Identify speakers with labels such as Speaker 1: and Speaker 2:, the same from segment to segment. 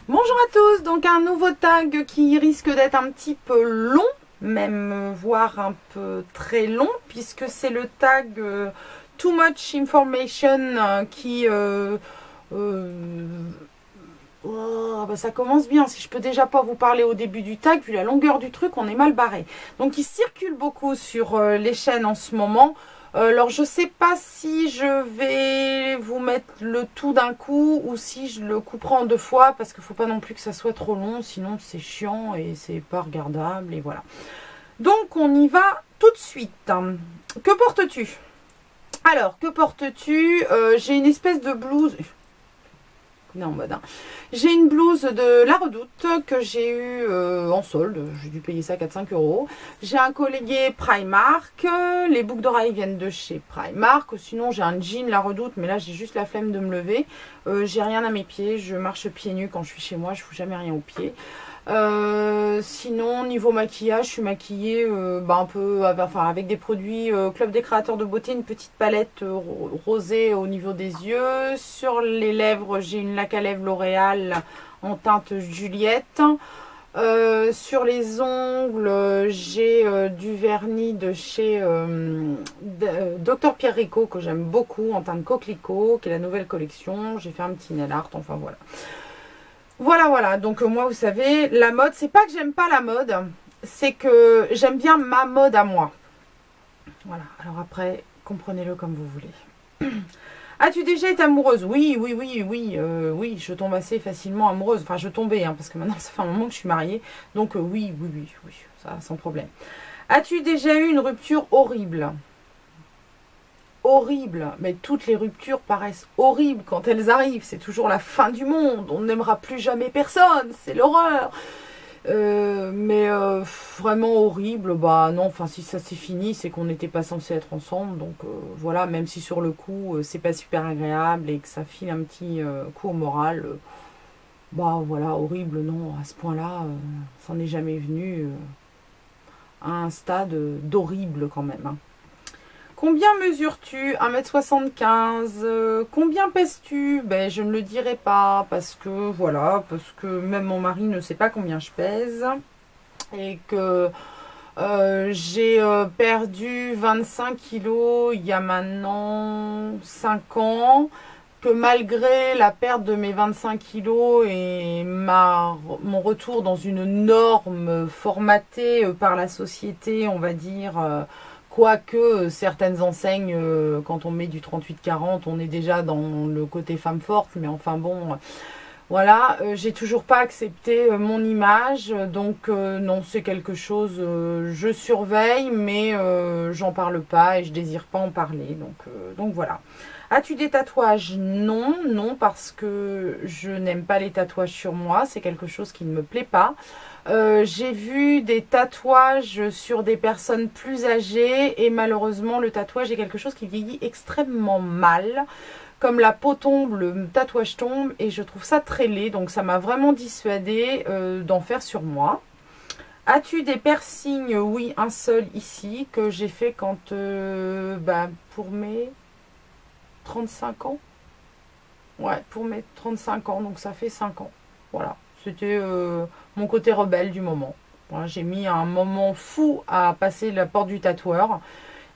Speaker 1: Bonjour à tous, donc un nouveau tag qui risque d'être un petit peu long, même voire un peu très long, puisque c'est le tag Too Much Information qui... oh, bah ça commence bien, si je peux déjà pas vous parler au début du tag, vu la longueur du truc, on est mal barré. Donc il circule beaucoup sur les chaînes en ce moment. Alors je sais pas si je vais vous mettre le tout d'un coup ou si je le couperai en deux fois, parce qu'il faut pas non plus que ça soit trop long, sinon c'est chiant et c'est pas regardable et voilà. Donc on y va tout de suite. Que portes-tu? Alors que portes-tu? J'ai une espèce de blouse. En mode, hein. J'ai une blouse de La Redoute que j'ai eu en solde, j'ai dû payer ça 4-5 €. J'ai un collier Primark, les boucles d'oreilles viennent de chez Primark. Sinon j'ai un jean La Redoute, mais là j'ai juste la flemme de me lever. J'ai rien à mes pieds, je marche pieds nus quand je suis chez moi, je ne fous jamais rien aux pieds. Sinon niveau maquillage, je suis maquillée un peu avec des produits Club des créateurs de beauté, une petite palette rosée au niveau des yeux. Sur les lèvres, j'ai une laque à lèvres L'Oréal en teinte Juliette. Sur les ongles, j'ai du vernis de chez Dr Pierre Rico que j'aime beaucoup en teinte coquelicot, qui est la nouvelle collection. J'ai fait un petit nail art, enfin voilà. Voilà, donc moi vous savez, la mode, c'est pas que j'aime pas la mode, c'est que j'aime bien ma mode à moi. Voilà, alors après, comprenez-le comme vous voulez. As-tu déjà été amoureuse? Oui, je tombe assez facilement amoureuse. Enfin, je tombais, hein, parce que maintenant ça fait un moment que je suis mariée. Donc oui, ça sans problème. As-tu déjà eu une rupture horrible? Horrible, mais toutes les ruptures paraissent horribles quand elles arrivent, c'est toujours la fin du monde, on n'aimera plus jamais personne, c'est l'horreur. Vraiment horrible, bah non, enfin si ça s'est fini, c'est qu'on n'était pas censé être ensemble, donc voilà, même si sur le coup c'est pas super agréable et que ça file un petit coup au moral, bah voilà, horrible, non, à ce point-là, ça n'est jamais venu à un stade d'horrible quand même, hein. Combien mesures-tu? 1,75 m. Combien pèses-tu? Ben, je ne le dirai pas parce que voilà, parce que même mon mari ne sait pas combien je pèse. Et que j'ai perdu 25 kilos il y a maintenant 5 ans. Que malgré la perte de mes 25 kilos et mon retour dans une norme formatée par la société, on va dire... Quoique certaines enseignes, quand on met du 38-40, on est déjà dans le côté femme forte. Mais enfin bon, voilà, j'ai toujours pas accepté mon image. Donc non, c'est quelque chose, je surveille, mais j'en parle pas et je désire pas en parler. Donc voilà. As-tu des tatouages? Non, parce que je n'aime pas les tatouages sur moi. C'est quelque chose qui ne me plaît pas. J'ai vu des tatouages sur des personnes plus âgées et malheureusement le tatouage est quelque chose qui vieillit extrêmement mal. Comme la peau tombe, le tatouage tombe et je trouve ça très laid, donc ça m'a vraiment dissuadée d'en faire sur moi. As-tu des piercings? Oui, un seul ici que j'ai fait quand pour mes 35 ans. Ouais, pour mes 35 ans, donc ça fait 5 ans. Voilà. C'était mon côté rebelle du moment. Voilà, j'ai mis un moment fou à passer la porte du tatoueur.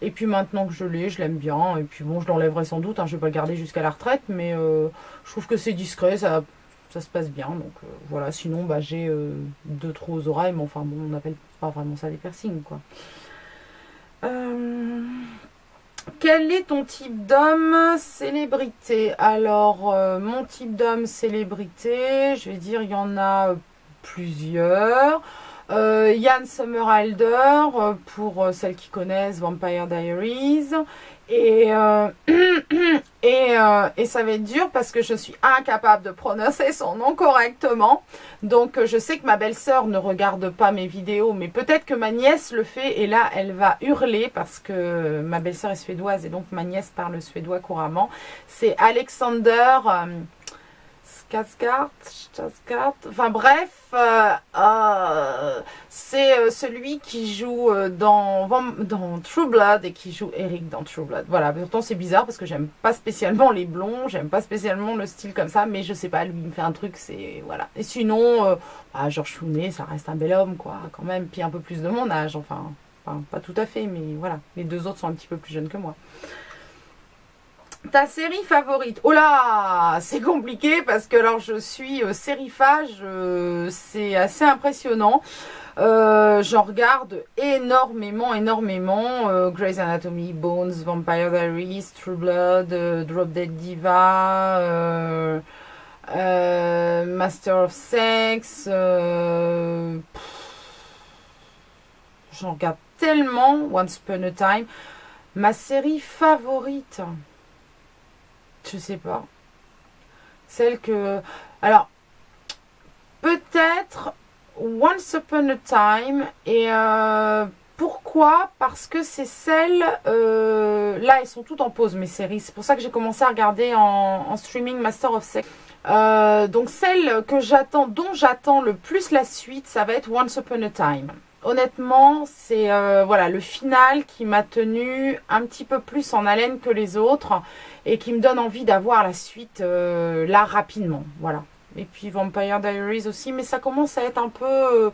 Speaker 1: Et puis maintenant que je l'ai, je l'aime bien. Et puis bon, je l'enlèverai sans doute. Hein, je ne vais pas le garder jusqu'à la retraite. Mais je trouve que c'est discret, ça se passe bien. Donc voilà, sinon j'ai 2 trous aux oreilles. Mais enfin bon, on n'appelle pas vraiment ça des piercings, quoi. Quel est ton type d'homme célébrité? Alors, mon type d'homme célébrité, je vais dire, il y en a plusieurs. Yann Somerhalder, pour celles qui connaissent Vampire Diaries. Et ça va être dur parce que je suis incapable de prononcer son nom correctement. Donc je sais que ma belle-sœur ne regarde pas mes vidéos, mais peut-être que ma nièce le fait et là elle va hurler parce que ma belle-sœur est suédoise et donc ma nièce parle suédois couramment. C'est Alexander Skarsgård, enfin bref, c'est celui qui joue dans True Blood et qui joue Eric dans True Blood. Voilà, pourtant c'est bizarre parce que j'aime pas spécialement les blonds, j'aime pas spécialement le style comme ça, mais je sais pas, lui il me fait un truc, c'est voilà. Et sinon, George Clooney, ça reste un bel homme quoi, quand même, puis un peu plus de mon âge, enfin pas tout à fait, mais voilà, les deux autres sont un petit peu plus jeunes que moi. Ta série favorite? Oh là, c'est compliqué parce que alors je suis sériephage, c'est assez impressionnant. J'en regarde énormément. Grey's Anatomy, Bones, Vampire Diaries, True Blood, Drop Dead Diva, Master of Sex. J'en regarde tellement. Once Upon a Time. Ma série favorite, je sais pas. Celle que... Alors, peut-être Once Upon a Time. Et pourquoi? Parce que c'est celle... là, elles sont toutes en pause, mes séries. C'est pour ça que j'ai commencé à regarder en streaming Master of Sex. Donc, celle que j'attends, dont j'attends le plus la suite, ça va être Once Upon a Time. Honnêtement, c'est voilà, le final qui m'a tenu un petit peu plus en haleine que les autres et qui me donne envie d'avoir la suite là rapidement. Voilà. Et puis Vampire Diaries aussi, mais ça commence à être un peu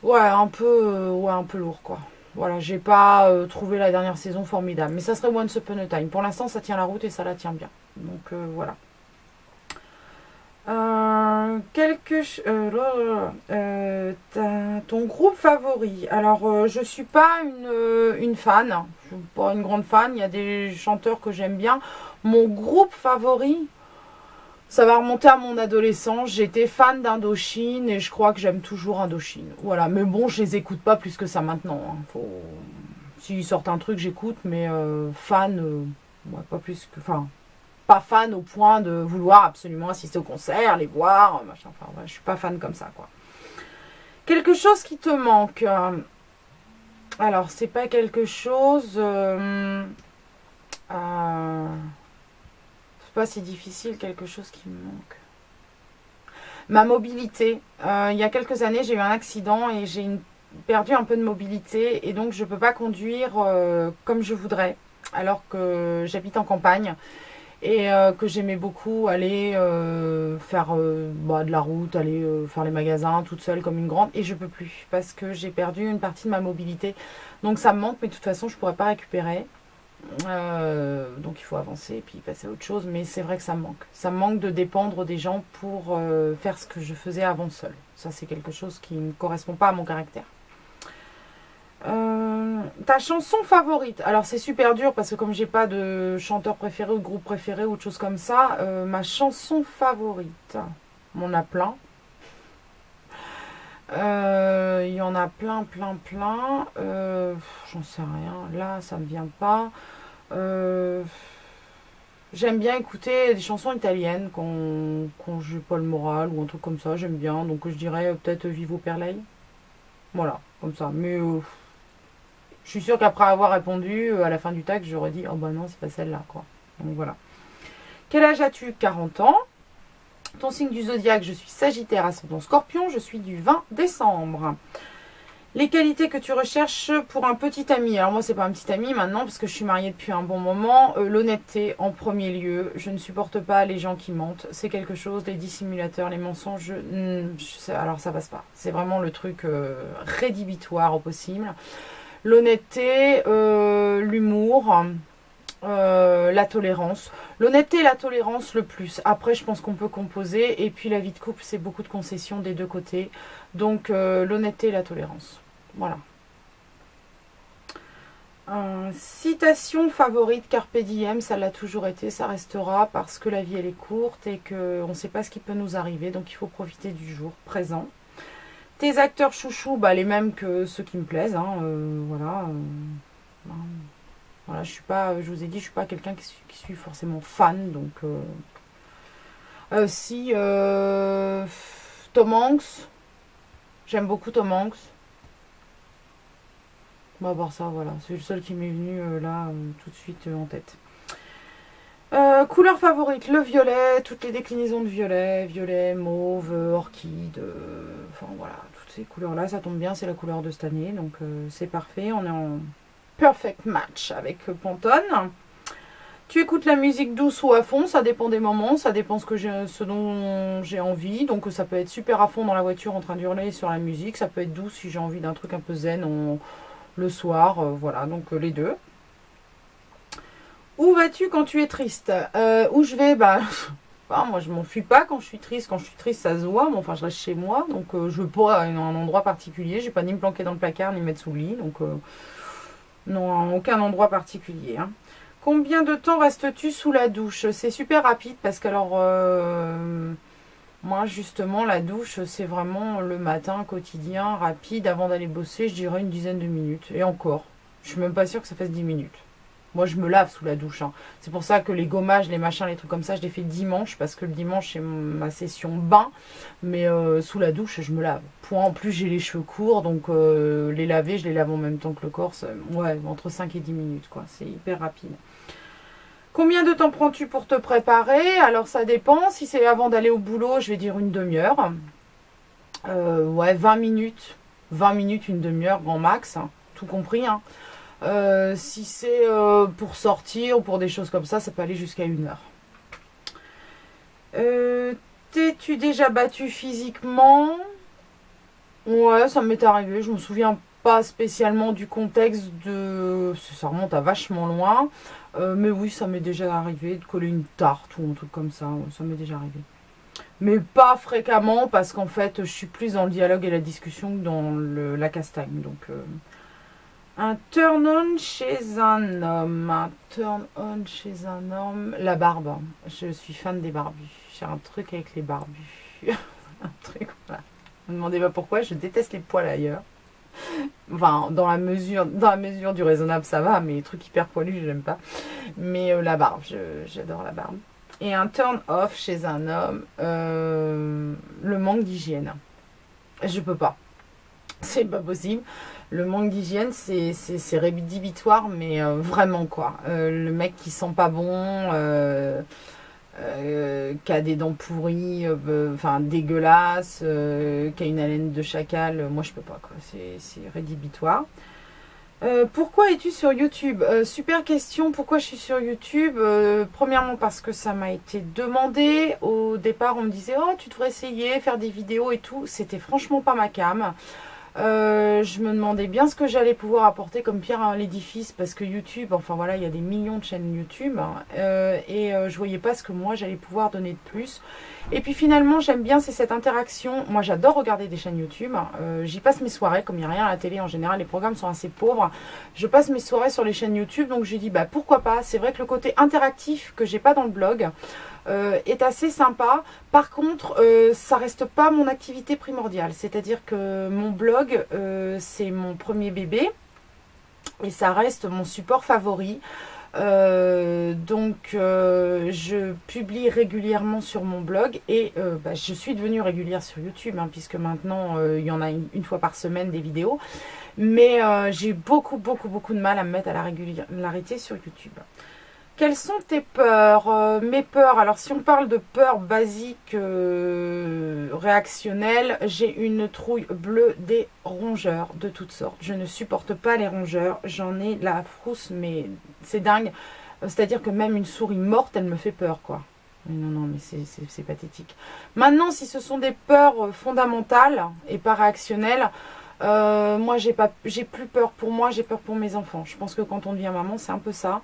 Speaker 1: ouais, un peu lourd quoi. Voilà, j'ai pas trouvé la dernière saison formidable, mais ça serait Once Upon a Time. Pour l'instant, ça tient la route et ça la tient bien. Donc voilà. Ton groupe favori. Alors, je suis pas une fan. Je suis pas une grande fan. Il y a des chanteurs que j'aime bien. Mon groupe favori, ça va remonter à mon adolescence. J'étais fan d'Indochine et je crois que j'aime toujours Indochine. Voilà. Mais bon, je les écoute pas plus que ça maintenant. Hein. S'ils sortent un truc, j'écoute. Mais fan, ouais, pas plus que... Enfin... Pas fan au point de vouloir absolument assister au concert, les voir, machin. Enfin, ouais, je suis pas fan comme ça, quoi. Quelque chose qui te manque. Alors, c'est pas quelque chose... c'est pas si difficile, quelque chose qui me manque. Ma mobilité. Il y a quelques années, j'ai eu un accident et j'ai perdu un peu de mobilité. Et donc, je peux pas conduire comme je voudrais, alors que j'habite en campagne. Et que j'aimais beaucoup aller faire de la route, aller faire les magasins toute seule comme une grande. Et je peux plus parce que j'ai perdu une partie de ma mobilité. Donc ça me manque, mais de toute façon je ne pourrais pas récupérer. Donc il faut avancer et puis passer à autre chose. Mais c'est vrai que ça me manque. Ça me manque de dépendre des gens pour faire ce que je faisais avant seule. Ça c'est quelque chose qui ne correspond pas à mon caractère. Ta chanson favorite? Alors c'est super dur parce que comme j'ai pas de chanteur préféré ou de groupe préféré ou de choses comme ça, ma chanson favorite, on en a plein. Il y en a plein. J'en sais rien. Là, ça me vient pas. J'aime bien écouter des chansons italiennes quand j'ai pas le moral ou un truc comme ça. J'aime bien. Donc je dirais peut-être Vivo per lei. Voilà, comme ça. Mais je suis sûre qu'après avoir répondu, à la fin du texte, j'aurais dit « Oh bah non, c'est pas celle-là, quoi. » Donc voilà. Quel âge as-tu? 40 ans. Ton signe du zodiaque, je suis Sagittaire, ascendant Scorpion. Je suis du 20 décembre. Les qualités que tu recherches pour un petit ami. Alors moi, c'est pas un petit ami maintenant, parce que je suis mariée depuis un bon moment. L'honnêteté en premier lieu. Je ne supporte pas les gens qui mentent. C'est quelque chose, les dissimulateurs, les mensonges. Alors ça passe pas. C'est vraiment le truc rédhibitoire au possible. L'honnêteté, l'humour, la tolérance. L'honnêteté et la tolérance le plus. Après, je pense qu'on peut composer. Et puis, la vie de couple, c'est beaucoup de concessions des deux côtés. Donc, l'honnêteté et la tolérance. Voilà. Citation favorite, Carpe diem, ça l'a toujours été, ça restera parce que la vie, elle est courte et qu'on ne sait pas ce qui peut nous arriver. Donc, il faut profiter du jour présent. Tes acteurs chouchous, les mêmes que ceux qui me plaisent. Hein, voilà. Voilà, je suis pas, je vous ai dit, je suis pas quelqu'un qui suis forcément fan. Donc, si Tom Hanks, j'aime beaucoup Tom Hanks. On va voir ça, voilà. C'est le seul qui m'est venu là tout de suite en tête. Couleur favorite, le violet, toutes les déclinaisons de violet, violet, mauve, orchide, enfin voilà, toutes ces couleurs-là, ça tombe bien, c'est la couleur de cette année, donc c'est parfait, on est en perfect match avec Pantone. Tu écoutes la musique douce ou à fond, ça dépend des moments, ça dépend ce dont j'ai envie. Donc ça peut être super à fond dans la voiture en train d'hurler sur la musique, ça peut être doux si j'ai envie d'un truc un peu zen le soir, voilà, donc les deux. Où vas-tu quand tu es triste? Où je vais? Bah, moi je m'enfuis pas quand je suis triste. Quand je suis triste, ça se voit. Bon, enfin, je reste chez moi, donc je veux pas à un endroit particulier. J'ai pas ni me planquer dans le placard ni me mettre sous le lit, donc non, aucun endroit particulier. Hein. Combien de temps restes-tu sous la douche? C'est super rapide parce que alors moi justement la douche c'est vraiment le matin quotidien rapide avant d'aller bosser, je dirais une dizaine de minutes et encore. Je suis même pas sûre que ça fasse 10 minutes. Moi, je me lave sous la douche. Hein. C'est pour ça que les gommages, les machins, les trucs comme ça, je les fais dimanche. Parce que le dimanche, c'est ma session bain. Mais sous la douche, je me lave. Point. En plus, j'ai les cheveux courts. Donc, les laver, je les lave en même temps que le corps. Ouais, entre 5 et 10 minutes. Quoi. C'est hyper rapide. Combien de temps prends-tu pour te préparer? Alors, ça dépend. Si c'est avant d'aller au boulot, je vais dire une demi-heure. Ouais, 20 minutes. 20 minutes, une demi-heure, grand max. Hein. Tout compris, hein. Si c'est pour sortir ou pour des choses comme ça peut aller jusqu'à 1 heure. T'es-tu déjà battu physiquement? Ouais, ça m'est arrivé. Je me souviens pas spécialement du contexte de... Ça remonte à vachement loin. Mais oui, ça m'est déjà arrivé de coller une tarte ou un truc comme ça. Ça m'est déjà arrivé. Mais pas fréquemment parce qu'en fait, je suis plus dans le dialogue et la discussion que dans la castagne. Donc... un turn-on chez un homme. Un turn-on chez un homme. La barbe. Je suis fan des barbus. J'ai un truc avec les barbus. Un truc, voilà. Ne me demandez pas pourquoi, je déteste les poils ailleurs. Enfin, dans la mesure du raisonnable, ça va, mais les trucs hyper poilus, je n'aime pas. Mais la barbe, j'adore la barbe. Et un turn-off chez un homme, le manque d'hygiène. Je peux pas. C'est pas possible. Le manque d'hygiène, c'est rédhibitoire, mais vraiment quoi. Le mec qui sent pas bon, qui a des dents pourries, enfin dégueulasses, qui a une haleine de chacal, moi je peux pas quoi. C'est rédhibitoire. Pourquoi es-tu sur YouTube? Super question, pourquoi je suis sur YouTube? Premièrement parce que ça m'a été demandé. Au départ on me disait oh tu devrais essayer, faire des vidéos et tout. C'était franchement pas ma came. Je me demandais bien ce que j'allais pouvoir apporter comme pierre à l'édifice parce que YouTube, enfin voilà, il y a des millions de chaînes YouTube hein, et je voyais pas ce que moi j'allais pouvoir donner de plus. Et puis finalement, j'aime bien, c'est cette interaction. Moi, j'adore regarder des chaînes YouTube. J'y passe mes soirées, comme il n'y a rien à la télé en général, les programmes sont assez pauvres. Je passe mes soirées sur les chaînes YouTube, donc j'ai dit bah pourquoi pas. C'est vrai que le côté interactif que j'ai pas dans le blog. Est assez sympa. Par contre, ça reste pas mon activité primordiale. C'est-à-dire que mon blog, c'est mon premier bébé et ça reste mon support favori. Donc, je publie régulièrement sur mon blog et je suis devenue régulière sur YouTube hein, puisque maintenant, il y en a une fois par semaine des vidéos. Mais j'ai beaucoup de mal à me mettre à la régularité sur YouTube. Quelles sont tes peurs? Mes peurs, alors si on parle de peurs basiques réactionnelles, j'ai une trouille bleue des rongeurs de toutes sortes. Je ne supporte pas les rongeurs, j'en ai la frousse, mais c'est dingue. C'est-à-dire que même une souris morte, elle me fait peur, quoi. Non, mais c'est pathétique. Maintenant, si ce sont des peurs fondamentales et pas réactionnelles, moi j'ai plus peur pour moi, j'ai peur pour mes enfants. Je pense que quand on devient maman, c'est un peu ça.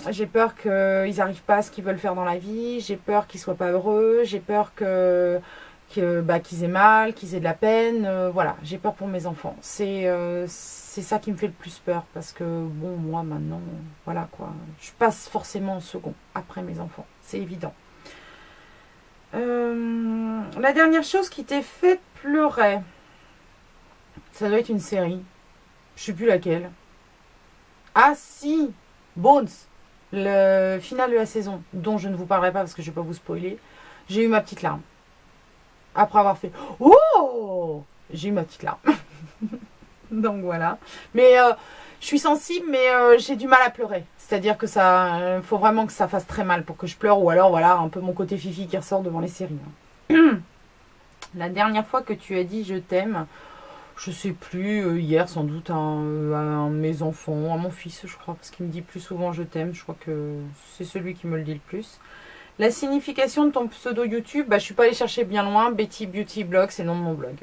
Speaker 1: J'ai peur qu'ils n'arrivent pas à ce qu'ils veulent faire dans la vie, j'ai peur qu'ils soient pas heureux, j'ai peur qu'ils aient mal, qu'ils aient de la peine, voilà, j'ai peur pour mes enfants. C'est ça qui me fait le plus peur parce que bon, moi maintenant, voilà quoi, je passe forcément en second après mes enfants, c'est évident. La dernière chose qui t'ait fait pleurer, ça doit être une série, je sais plus laquelle. Ah si, Bones, le final de la saison, dont je ne vous parlerai pas parce que je ne vais pas vous spoiler. J'ai eu ma petite larme. Après avoir fait oh, j'ai eu ma petite larme. Donc voilà. Mais Je suis sensible, mais j'ai du mal à pleurer. C'est-à-dire que ça, faut vraiment que ça fasse très mal pour que je pleure. Ou alors, voilà, un peu mon côté fifi qui ressort devant les séries. La dernière fois que tu as dit je t'aime, je sais plus, hier sans doute à mes enfants, à mon fils, je crois, parce qu'il me dit plus souvent je t'aime. Je crois que c'est celui qui me le dit le plus. La signification de ton pseudo YouTube, bah, je suis pas allée chercher bien loin. Betty Beauty Blog, c'est le nom de mon blog.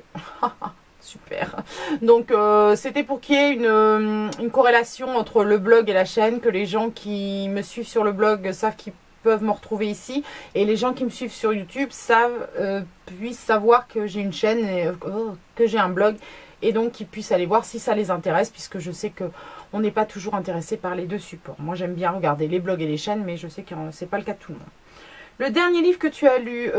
Speaker 1: Super. Donc, c'était pour qu'il y ait une corrélation entre le blog et la chaîne, que les gens qui me suivent sur le blog savent qu'ils peuvent me retrouver ici, et les gens qui me suivent sur YouTube puissent savoir que j'ai une chaîne, et, que j'ai un blog, et donc qu'ils puissent aller voir si ça les intéresse, puisque je sais que on n'est pas toujours intéressé par les deux supports. Moi, j'aime bien regarder les blogs et les chaînes, mais je sais que c'est pas le cas de tout le monde. Le dernier livre que tu as lu,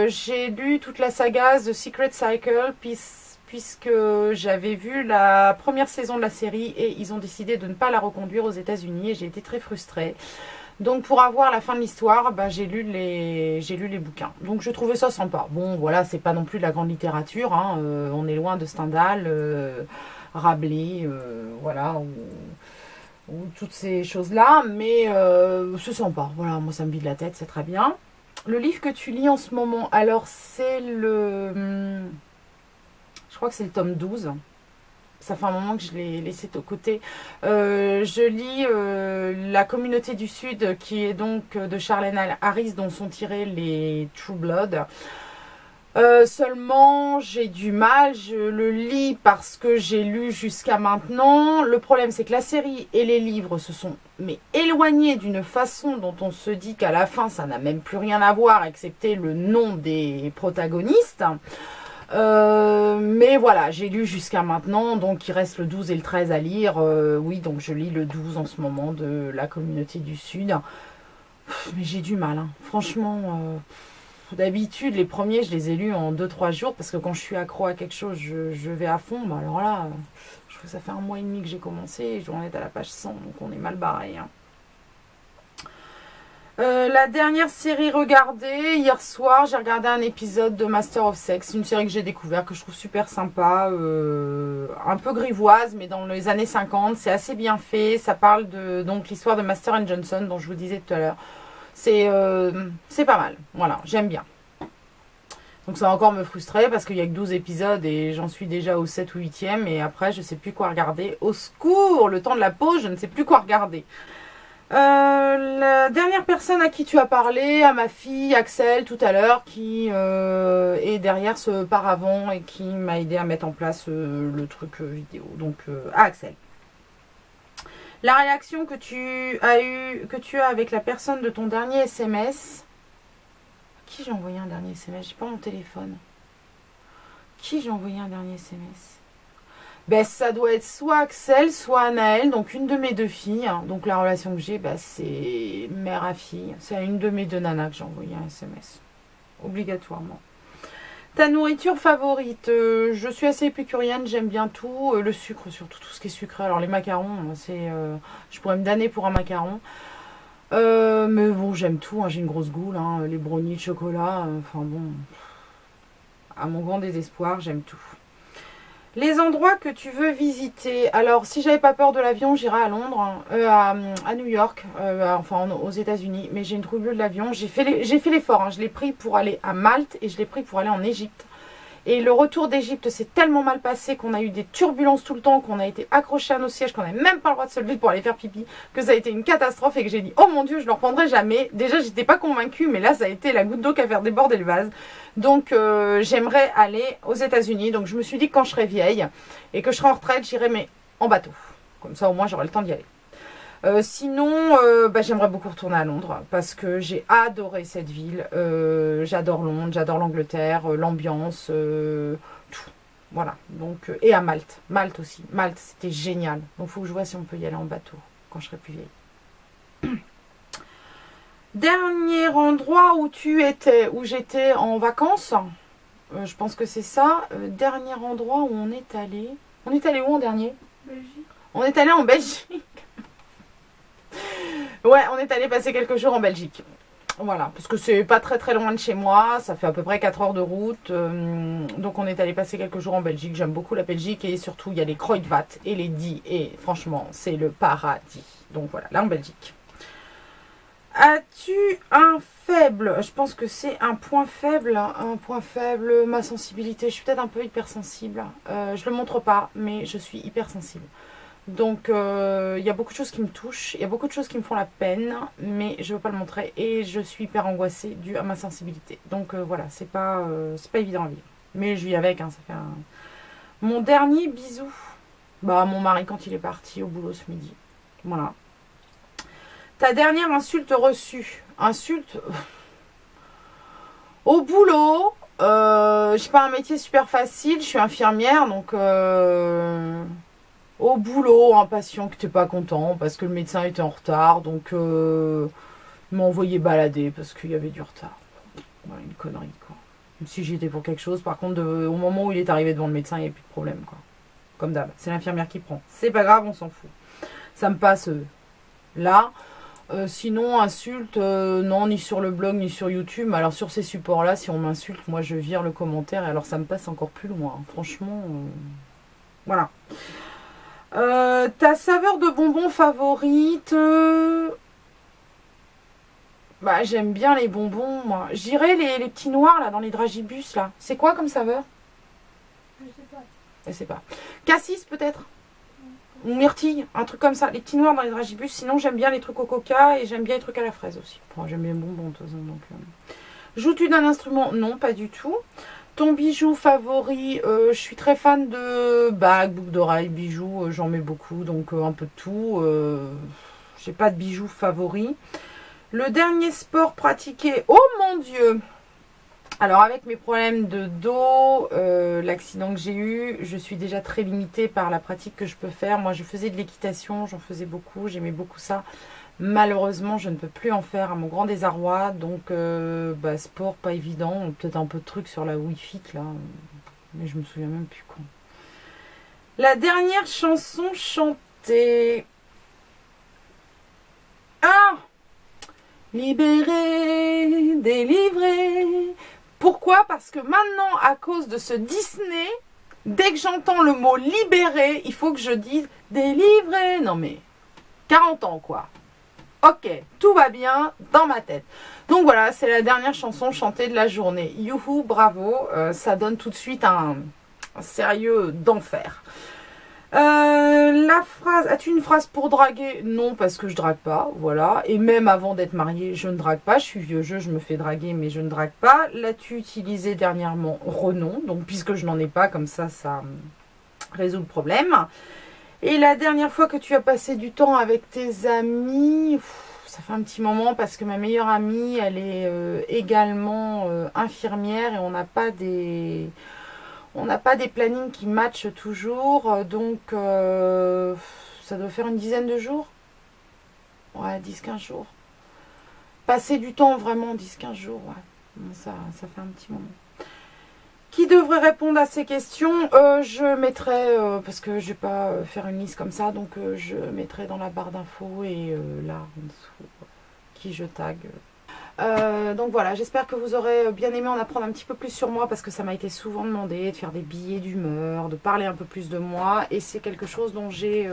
Speaker 1: j'ai lu toute la saga The Secret Cycle, puisque j'avais vu la première saison de la série et ils ont décidé de ne pas la reconduire aux États-Unis et j'ai été très frustrée. Donc pour avoir la fin de l'histoire, bah, j'ai lu les bouquins. Donc je trouvais ça sympa. Bon voilà, c'est pas non plus de la grande littérature, hein. On est loin de Stendhal, Rabelais, voilà, ou toutes ces choses-là, mais c'est sympa. Voilà, moi ça me vide la tête, c'est très bien. Le livre que tu lis en ce moment, alors c'est le... Je crois que c'est le tome 12. Ça fait un moment que je l'ai laissé de côté. Je lis La Communauté du Sud, qui est donc de Charlene Harris, dont sont tirés les True Blood. Seulement, j'ai du mal. Je le lis parce que j'ai lu jusqu'à maintenant. Le problème, c'est que la série et les livres se sont éloignés d'une façon dont on se dit qu'à la fin, ça n'a même plus rien à voir, excepté le nom des protagonistes. Mais voilà, j'ai lu jusqu'à maintenant, donc il reste le 12 et le 13 à lire. Oui, donc je lis le 12 en ce moment de La Communauté du Sud. Mais j'ai du mal, hein. Franchement, d'habitude, les premiers, je les ai lus en 2-3 jours, parce que quand je suis accro à quelque chose, je vais à fond. Bah alors là, je trouve que ça fait 1 mois et demi que j'ai commencé, et je dois en être à la page 100, donc on est mal barré, hein. La dernière série regardée, hier soir, j'ai regardé un épisode de Master of Sex, une série que j'ai découvert, que je trouve super sympa, un peu grivoise, mais dans les années 50, c'est assez bien fait. Ça parle de donc l'histoire de Master and Johnson, dont je vous disais tout à l'heure. C'est pas mal, voilà, j'aime bien. Donc ça va encore me frustrer, parce qu'il n'y a que 12 épisodes, et j'en suis déjà au 7 ou 8e, et après, je ne sais plus quoi regarder. Au secours, le temps de la pause, je ne sais plus quoi regarder. La dernière personne à qui tu as parlé, à ma fille Axel tout à l'heure, qui est derrière ce paravent et qui m'a aidé à mettre en place le truc vidéo. Donc à Axel. La réaction que tu as avec la personne de ton dernier SMS. Qui j'ai envoyé un dernier SMS? J'ai pas mon téléphone. Qui j'ai envoyé un dernier SMS? Ben, ça doit être soit Axel, soit Anaël, donc une de mes 2 filles. Donc la relation que j'ai, ben, c'est mère à fille. C'est à une de mes 2 nanas que j'ai envoyé un SMS. Obligatoirement. Ta nourriture favorite? Je suis assez épicurienne, j'aime bien tout. Le sucre, surtout tout ce qui est sucré. Alors les macarons, je pourrais me damner pour un macaron. Mais bon, j'aime tout, hein, j'ai une grosse goule. Hein, les brownies de chocolat, enfin bon. À mon grand désespoir, j'aime tout. Les endroits que tu veux visiter. Alors, si j'avais pas peur de l'avion, j'irais à Londres, à New York, enfin aux États-Unis. Mais j'ai une trouille bleue de l'avion. J'ai fait l'effort. Hein. Je l'ai pris pour aller à Malte et je l'ai pris pour aller en Égypte. Et le retour d'Égypte s'est tellement mal passé qu'on a eu des turbulences tout le temps, qu'on a été accroché à nos sièges, qu'on n'avait même pas le droit de se lever pour aller faire pipi, que ça a été une catastrophe et que j'ai dit oh mon dieu, je ne le reprendrai jamais. Déjà, j'étais pas convaincue, mais là, ça a été la goutte d'eau qui a fait déborder le vase. Donc, j'aimerais aller aux États-Unis. Donc, je me suis dit que quand je serai vieille et que je serai en retraite, j'irai mais en bateau. Comme ça, au moins, j'aurai le temps d'y aller. Sinon, j'aimerais beaucoup retourner à Londres parce que j'ai adoré cette ville. J'adore Londres, j'adore l'Angleterre, l'ambiance, tout. Voilà. Donc, et à Malte. Malte aussi. Malte, c'était génial. Donc, il faut que je vois si on peut y aller en bateau quand je serai plus vieille. Dernier endroit où tu étais, où j'étais en vacances. Je pense que c'est ça. Dernier endroit où on est allé. On est allé où en dernier? Belgique. On est allé en Belgique. Ouais, on est allé passer quelques jours en Belgique. Voilà, parce que c'est pas très très loin de chez moi, ça fait à peu près 4 heures de route. Donc on est allé passer quelques jours en Belgique, j'aime beaucoup la Belgique et surtout il y a les Kruidvat et les Die et franchement c'est le paradis. Donc voilà, là en Belgique. As-tu un faible? Je pense que c'est un point faible, ma sensibilité. Je suis peut-être un peu hypersensible. Je le montre pas, mais je suis hypersensible. Donc, il y a beaucoup de choses qui me touchent, il y a beaucoup de choses qui me font la peine, mais je ne veux pas le montrer et je suis hyper angoissée due à ma sensibilité. Donc, voilà, c'est pas évident à vivre. Mais je vis avec, hein, ça fait un... Mon dernier bisou, bah, mon mari quand il est parti au boulot ce midi. Voilà. Ta dernière insulte reçue. Insulte au boulot, j'ai pas un métier super facile, je suis infirmière, donc... Au boulot, un patient qui n'était pas content parce que le médecin était en retard, donc il m'a envoyé balader parce qu'il y avait du retard. Voilà, une connerie, quoi. Même si j'étais pour quelque chose, par contre, au moment où il est arrivé devant le médecin, il n'y avait plus de problème, quoi. Comme d'hab, c'est l'infirmière qui prend. C'est pas grave, on s'en fout. Ça me passe là. Sinon, insulte, non, ni sur le blog, ni sur YouTube. Alors sur ces supports-là, si on m'insulte, moi je vire le commentaire et alors ça me passe encore plus loin. Franchement, voilà. Ta saveur de bonbons favorite? Bah, j'aime bien les bonbons, moi. Je dirais les petits noirs, là, dans les dragibus, là. C'est quoi comme saveur?
Speaker 2: Je sais pas.
Speaker 1: Je sais pas. Cassis, peut-être? Ou myrtille, un truc comme ça. Les petits noirs dans les dragibus. Sinon, j'aime bien les trucs au coca et j'aime bien les trucs à la fraise aussi. Bon, j'aime bien les bonbons, de toute façon, donc... Joues-tu d'un instrument? Non, pas du tout. Ton bijou favori, je suis très fan de bagues, boucles d'oreilles, bijoux, j'en mets beaucoup, donc un peu de tout. J'ai pas de bijoux favoris. Le dernier sport pratiqué, oh mon Dieu! Alors avec mes problèmes de dos, l'accident que j'ai eu, je suis déjà très limitée par la pratique que je peux faire. Moi je faisais de l'équitation, j'en faisais beaucoup, j'aimais beaucoup ça. Malheureusement, je ne peux plus en faire à mon grand désarroi. Donc, bah, sport, pas évident. Peut-être un peu de trucs sur la Wi-Fi, là. Mais je me souviens même plus quoi. La dernière chanson chantée. Ah! Libéré, délivré. Pourquoi? Parce que maintenant, à cause de ce Disney, dès que j'entends le mot libéré, il faut que je dise délivré. Non mais, 40 ans quoi. Ok, tout va bien dans ma tête. Donc voilà, c'est la dernière chanson chantée de la journée. Youhou, bravo, ça donne tout de suite un sérieux d'enfer. La phrase, as-tu une phrase pour draguer? Non, parce que je drague pas, voilà. Et même avant d'être mariée, je ne drague pas. Je suis vieux jeu, je me fais draguer, mais je ne drague pas. L'as-tu utilisé dernièrement? Renom. Donc puisque je n'en ai pas, comme ça résout le problème. Et la dernière fois que tu as passé du temps avec tes amis, ça fait un petit moment parce que ma meilleure amie, elle est également infirmière et on n'a pas des plannings qui matchent toujours. Donc, ça doit faire une dizaine de jours. Ouais, 10-15 jours. Passer du temps vraiment 10-15 jours, ouais. Bon, ça fait un petit moment. Qui devrait répondre à ces questions? Je mettrai, parce que je ne vais pas faire une liste comme ça, donc je mettrai dans la barre d'infos et là en dessous qui je tag. Donc voilà, j'espère que vous aurez bien aimé en apprendre un petit peu plus sur moi parce que ça m'a été souvent demandé de faire des billets d'humeur, de parler un peu plus de moi et c'est quelque chose dont j'ai...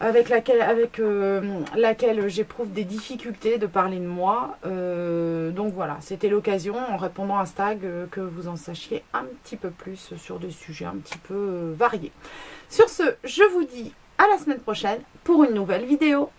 Speaker 1: avec laquelle j'éprouve des difficultés de parler de moi. Donc voilà, c'était l'occasion, en répondant à un tag, que vous en sachiez un petit peu plus sur des sujets un petit peu variés. Sur ce, je vous dis à la semaine prochaine pour une nouvelle vidéo.